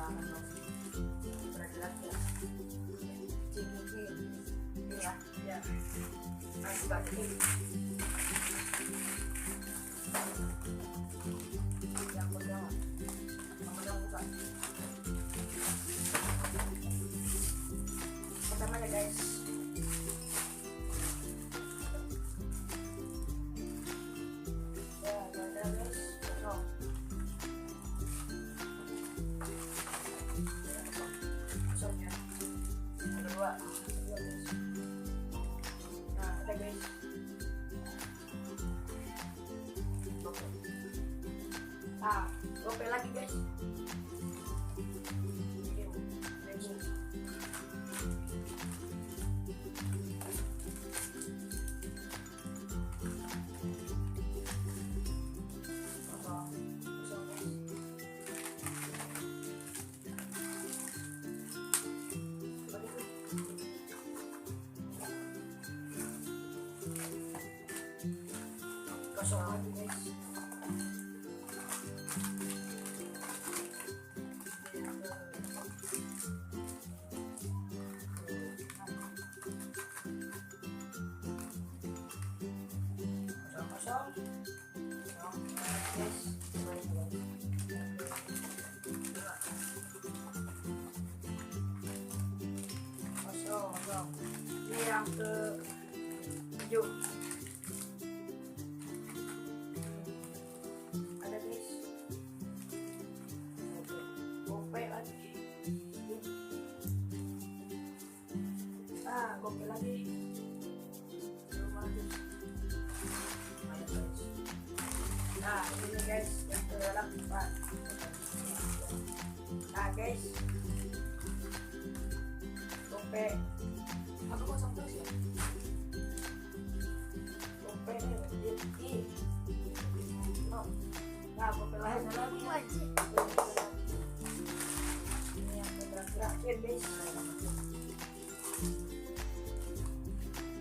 jangan dong berat-berat ya. Ini ya. Ya. Masih pakai ini. Yang pegang buka. Pertama ya guys. Ya, ada guys. Kosong. Kosongnya. Ada dua. Dua guys. Nah, ada guys. Oke. Ah, gope lagi guys. Kosong lagi guys. Kosong. Guys. Kosong. Ini yang ke 7. Ada guys. Gope lagi. Ah, gope lagi. Belum ada. Ada guys. Nah, ini guys yang ke 8. Nah guys, gope. Apa kosong terus ya? Gope ini. Nah, gope lain lagi. Ini yang terakhir guys.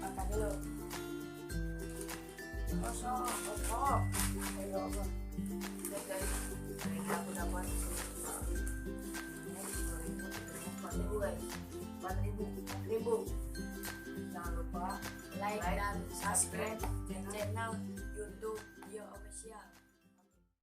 Makan dulu. Kosong. Ayo Allah. Lihat guys, hari ini aku dapat 4.000 guys. 4.000. Jangan lupa like dan subscribe channel YouTube